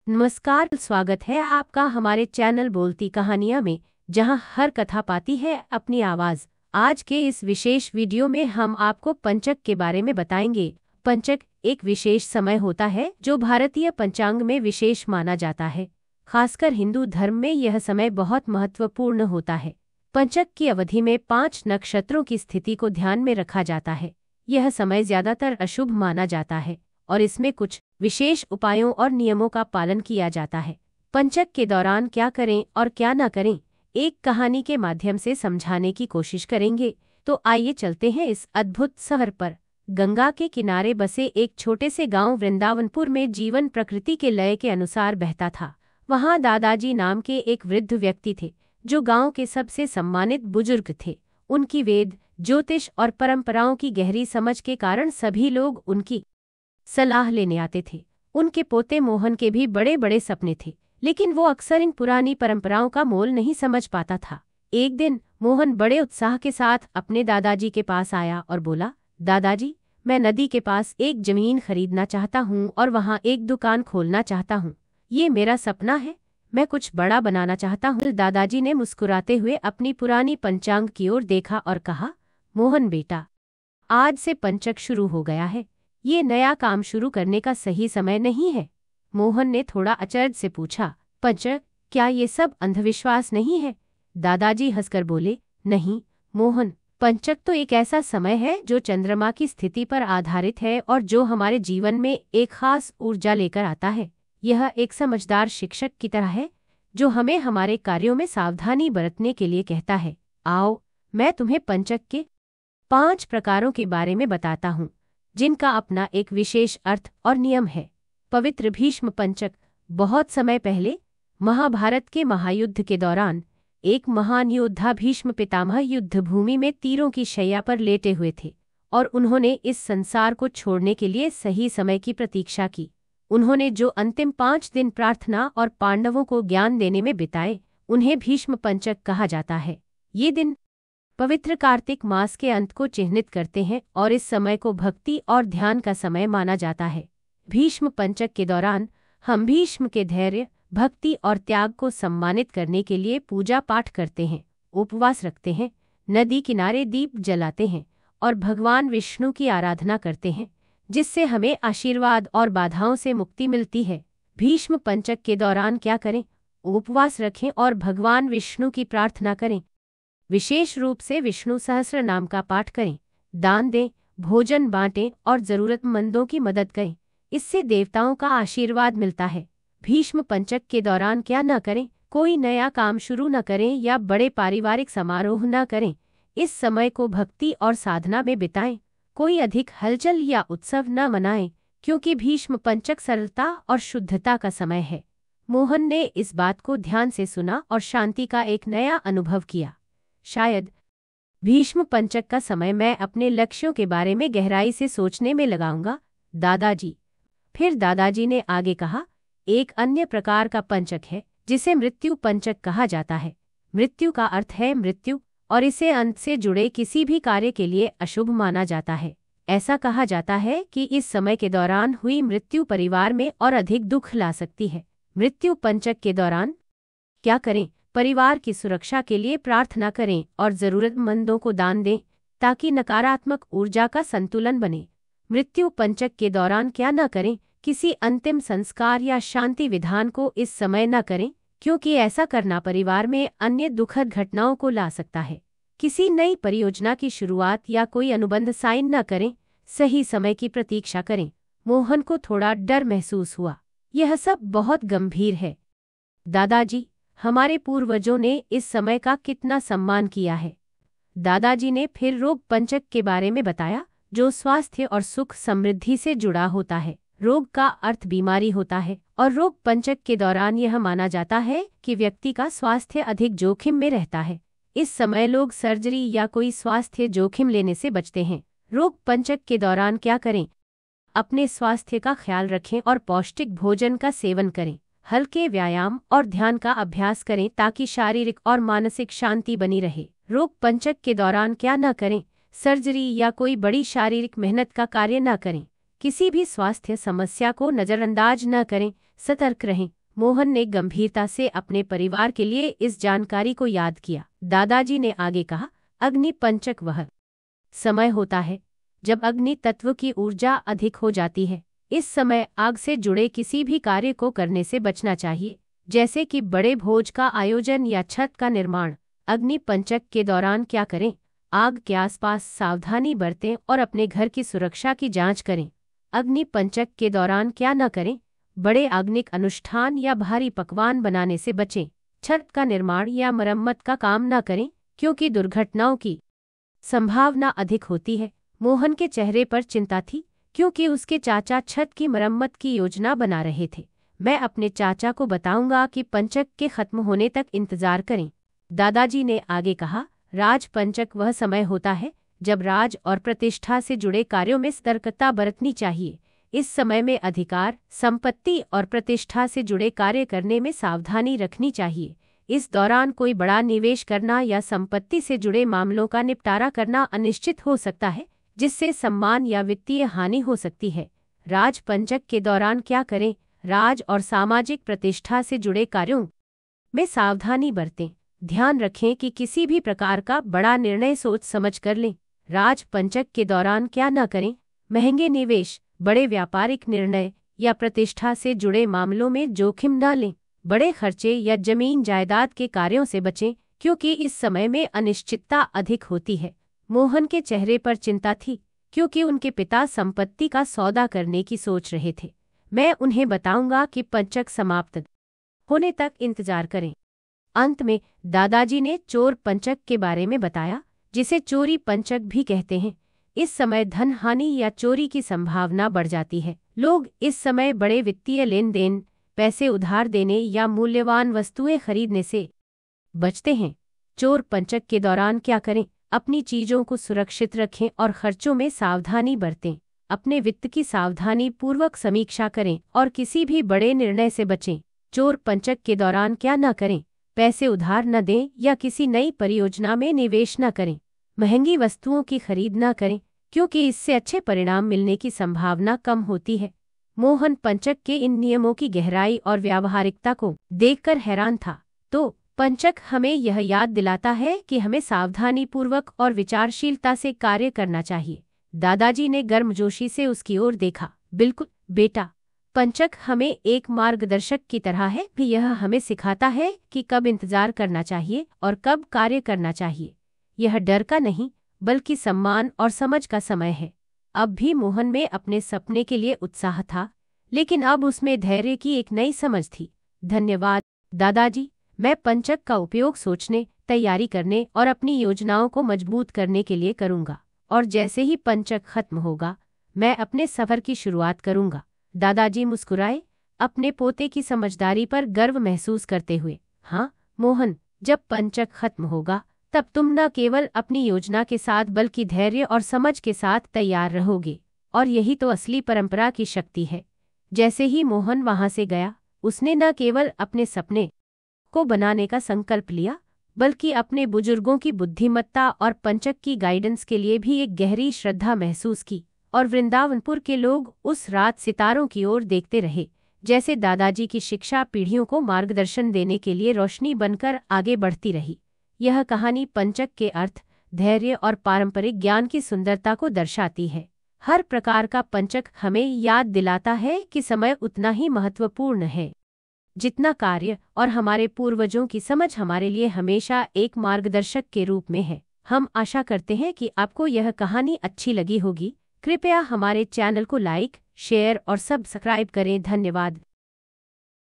नमस्कार, स्वागत है आपका हमारे चैनल बोलती कहानियाँ में, जहाँ हर कथा पाती है अपनी आवाज़। आज के इस विशेष वीडियो में हम आपको पंचक के बारे में बताएंगे। पंचक एक विशेष समय होता है जो भारतीय पंचांग में विशेष माना जाता है। खासकर हिंदू धर्म में यह समय बहुत महत्वपूर्ण होता है। पंचक की अवधि में 5 नक्षत्रों की स्थिति को ध्यान में रखा जाता है। यह समय ज्यादातर अशुभ माना जाता है और इसमें कुछ विशेष उपायों और नियमों का पालन किया जाता है। पंचक के दौरान क्या करें और क्या न करें, एक कहानी के माध्यम से समझाने की कोशिश करेंगे। तो आइए चलते हैं इस अद्भुत शहर पर। गंगा के किनारे बसे एक छोटे से गांव वृंदावनपुर में जीवन प्रकृति के लय के अनुसार बहता था। वहां दादाजी नाम के एक वृद्ध व्यक्ति थे, जो गांव के सबसे सम्मानित बुजुर्ग थे। उनकी वेद, ज्योतिष और परंपराओं की गहरी समझ के कारण सभी लोग उनकी सलाह लेने आते थे। उनके पोते मोहन के भी बड़े बड़े सपने थे, लेकिन वो अक्सर इन पुरानी परंपराओं का मोल नहीं समझ पाता था। एक दिन मोहन बड़े उत्साह के साथ अपने दादाजी के पास आया और बोला, दादाजी, मैं नदी के पास एक जमीन खरीदना चाहता हूँ और वहाँ एक दुकान खोलना चाहता हूँ। ये मेरा सपना है, मैं कुछ बड़ा बनाना चाहता हूँ। दादाजी ने मुस्कुराते हुए अपनी पुरानी पंचांग की ओर देखा और कहा, मोहन बेटा, आज से पंचक शुरू हो गया है। ये नया काम शुरू करने का सही समय नहीं है। मोहन ने थोड़ा अचरज से पूछा, पंचक, क्या ये सब अंधविश्वास नहीं है? दादाजी हंसकर बोले, नहीं मोहन, पंचक तो एक ऐसा समय है जो चंद्रमा की स्थिति पर आधारित है और जो हमारे जीवन में एक खास ऊर्जा लेकर आता है। यह एक समझदार शिक्षक की तरह है जो हमें हमारे कार्यों में सावधानी बरतने के लिए कहता है। आओ, मैं तुम्हें पंचक के 5 प्रकारों के बारे में बताता हूँ, जिनका अपना एक विशेष अर्थ और नियम है। पवित्र भीष्म पंचक। बहुत समय पहले महाभारत के महायुद्ध के दौरान एक महान योद्धा भीष्म पितामह युद्ध भूमि में तीरों की शैया पर लेटे हुए थे और उन्होंने इस संसार को छोड़ने के लिए सही समय की प्रतीक्षा की। उन्होंने जो अंतिम 5 दिन प्रार्थना और पांडवों को ज्ञान देने में बिताए, उन्हें भीष्म पंचक कहा जाता है। ये दिन पवित्र कार्तिक मास के अंत को चिह्नित करते हैं और इस समय को भक्ति और ध्यान का समय माना जाता है। भीष्म पंचक के दौरान हम भीष्म के धैर्य, भक्ति और त्याग को सम्मानित करने के लिए पूजा पाठ करते हैं, उपवास रखते हैं, नदी किनारे दीप जलाते हैं और भगवान विष्णु की आराधना करते हैं, जिससे हमें आशीर्वाद और बाधाओं से मुक्ति मिलती है। भीष्म पंचक के दौरान क्या करें? उपवास रखें और भगवान विष्णु की प्रार्थना करें। विशेष रूप से विष्णु सहस्र नाम का पाठ करें, दान दें, भोजन बांटें और जरूरतमंदों की मदद करें। इससे देवताओं का आशीर्वाद मिलता है। भीष्म पंचक के दौरान क्या न करें? कोई नया काम शुरू न करें या बड़े पारिवारिक समारोह न करें। इस समय को भक्ति और साधना में बिताएं। कोई अधिक हलचल या उत्सव न मनाएं, क्योंकि भीष्म पंचक सरलता और शुद्धता का समय है। मोहन ने इस बात को ध्यान से सुना और शांति का एक नया अनुभव किया। शायद भीष्म पंचक का समय मैं अपने लक्ष्यों के बारे में गहराई से सोचने में लगाऊंगा, दादाजी। फिर दादाजी ने आगे कहा, एक अन्य प्रकार का पंचक है जिसे मृत्यु पंचक कहा जाता है। मृत्यु का अर्थ है मृत्यु और इसे अंत से जुड़े किसी भी कार्य के लिए अशुभ माना जाता है। ऐसा कहा जाता है कि इस समय के दौरान हुई मृत्यु परिवार में और अधिक दुख ला सकती है। मृत्यु पंचक के दौरान क्या करें? परिवार की सुरक्षा के लिए प्रार्थना करें और जरूरतमंदों को दान दें, ताकि नकारात्मक ऊर्जा का संतुलन बने। मृत्यु पंचक के दौरान क्या न करें? किसी अंतिम संस्कार या शांति विधान को इस समय न करें, क्योंकि ऐसा करना परिवार में अन्य दुखद घटनाओं को ला सकता है। किसी नई परियोजना की शुरुआत या कोई अनुबंध साइन न करें। सही समय की प्रतीक्षा करें। मोहन को थोड़ा डर महसूस हुआ। यह सब बहुत गंभीर है, दादाजी। हमारे पूर्वजों ने इस समय का कितना सम्मान किया है। दादाजी ने फिर रोग पंचक के बारे में बताया, जो स्वास्थ्य और सुख समृद्धि से जुड़ा होता है। रोग का अर्थ बीमारी होता है और रोग पंचक के दौरान यह माना जाता है कि व्यक्ति का स्वास्थ्य अधिक जोखिम में रहता है। इस समय लोग सर्जरी या कोई स्वास्थ्य जोखिम लेने से बचते हैं। रोग पंचक के दौरान क्या करें? अपने स्वास्थ्य का ख्याल रखें और पौष्टिक भोजन का सेवन करें। हल्के व्यायाम और ध्यान का अभ्यास करें ताकि शारीरिक और मानसिक शांति बनी रहे। रोग पंचक के दौरान क्या न करें? सर्जरी या कोई बड़ी शारीरिक मेहनत का कार्य न करें। किसी भी स्वास्थ्य समस्या को नज़रअंदाज न करें। सतर्क रहें। मोहन ने गंभीरता से अपने परिवार के लिए इस जानकारी को याद किया। दादाजी ने आगे कहा, अग्नि पंचक वह समय होता है जब अग्नि तत्व की ऊर्जा अधिक हो जाती है। इस समय आग से जुड़े किसी भी कार्य को करने से बचना चाहिए, जैसे कि बड़े भोज का आयोजन या छत का निर्माण। अग्नि पंचक के दौरान क्या करें? आग के आसपास सावधानी बरतें और अपने घर की सुरक्षा की जांच करें। अग्नि पंचक के दौरान क्या न करें? बड़े आग्निक अनुष्ठान या भारी पकवान बनाने से बचें। छत का निर्माण या मरम्मत का काम न करें, क्योंकि दुर्घटनाओं की संभावना अधिक होती है। मोहन के चेहरे पर चिंता थी, क्योंकि उसके चाचा छत की मरम्मत की योजना बना रहे थे। मैं अपने चाचा को बताऊंगा कि पंचक के खत्म होने तक इंतजार करें। दादाजी ने आगे कहा, राज पंचक वह समय होता है जब राज और प्रतिष्ठा से जुड़े कार्यों में सतर्कता बरतनी चाहिए। इस समय में अधिकार, संपत्ति और प्रतिष्ठा से जुड़े कार्य करने में सावधानी रखनी चाहिए। इस दौरान कोई बड़ा निवेश करना या संपत्ति से जुड़े मामलों का निपटारा करना अनिश्चित हो सकता है, जिससे सम्मान या वित्तीय हानि हो सकती है। राज पंचक के दौरान क्या करें? राज और सामाजिक प्रतिष्ठा से जुड़े कार्यों में सावधानी बरतें। ध्यान रखें कि किसी भी प्रकार का बड़ा निर्णय सोच समझ कर लें। राज पंचक के दौरान क्या न करें? महंगे निवेश, बड़े व्यापारिक निर्णय या प्रतिष्ठा से जुड़े मामलों में जोखिम न लें। बड़े खर्चे या जमीन जायदाद के कार्यों से बचें, क्योंकि इस समय में अनिश्चितता अधिक होती है। मोहन के चेहरे पर चिंता थी, क्योंकि उनके पिता संपत्ति का सौदा करने की सोच रहे थे। मैं उन्हें बताऊंगा कि पंचक समाप्त होने तक इंतजार करें। अंत में दादाजी ने चोर पंचक के बारे में बताया, जिसे चोरी पंचक भी कहते हैं। इस समय धन हानि या चोरी की संभावना बढ़ जाती है। लोग इस समय बड़े वित्तीय लेन देन, पैसे उधार देने या मूल्यवान वस्तुएं खरीदने से बचते हैं। चोर पंचक के दौरान क्या करें? अपनी चीजों को सुरक्षित रखें और खर्चों में सावधानी बरतें। अपने वित्त की सावधानी पूर्वक समीक्षा करें और किसी भी बड़े निर्णय से बचें। चोर पंचक के दौरान क्या न करें? पैसे उधार न दें या किसी नई परियोजना में निवेश न करें। महंगी वस्तुओं की खरीद न करें, क्योंकि इससे अच्छे परिणाम मिलने की संभावना कम होती है। मोहन पंचक के इन नियमों की गहराई और व्यावहारिकता को देखकर हैरान था। तो पंचक हमें यह याद दिलाता है कि हमें सावधानीपूर्वक और विचारशीलता से कार्य करना चाहिए। दादाजी ने गर्मजोशी से उसकी ओर देखा। बिल्कुल बेटा, पंचक हमें एक मार्गदर्शक की तरह है भी। यह हमें सिखाता है कि कब इंतजार करना चाहिए और कब कार्य करना चाहिए। यह डर का नहीं, बल्कि सम्मान और समझ का समय है। अब भी मोहन में अपने सपने के लिए उत्साह था, लेकिन अब उसमें धैर्य की एक नई समझ थी। धन्यवाद दादाजी, मैं पंचक का उपयोग सोचने, तैयारी करने और अपनी योजनाओं को मजबूत करने के लिए करूंगा। और जैसे ही पंचक खत्म होगा, मैं अपने सफर की शुरुआत करूंगा। दादाजी मुस्कुराए, अपने पोते की समझदारी पर गर्व महसूस करते हुए। हाँ मोहन, जब पंचक खत्म होगा, तब तुम न केवल अपनी योजना के साथ बल्कि धैर्य और समझ के साथ तैयार रहोगे। और यही तो असली परंपरा की शक्ति है। जैसे ही मोहन वहां से गया, उसने न केवल अपने सपने को बनाने का संकल्प लिया, बल्कि अपने बुजुर्गों की बुद्धिमत्ता और पंचक की गाइडेंस के लिए भी एक गहरी श्रद्धा महसूस की। और वृंदावनपुर के लोग उस रात सितारों की ओर देखते रहे, जैसे दादाजी की शिक्षा पीढ़ियों को मार्गदर्शन देने के लिए रोशनी बनकर आगे बढ़ती रही। यह कहानी पंचक के अर्थ, धैर्य और पारंपरिक ज्ञान की सुंदरता को दर्शाती है। हर प्रकार का पंचक हमें याद दिलाता है कि समय उतना ही महत्वपूर्ण है जितना कार्य, और हमारे पूर्वजों की समझ हमारे लिए हमेशा एक मार्गदर्शक के रूप में है। हम आशा करते हैं कि आपको यह कहानी अच्छी लगी होगी। कृपया हमारे चैनल को लाइक, शेयर और सब्सक्राइब करें। धन्यवाद।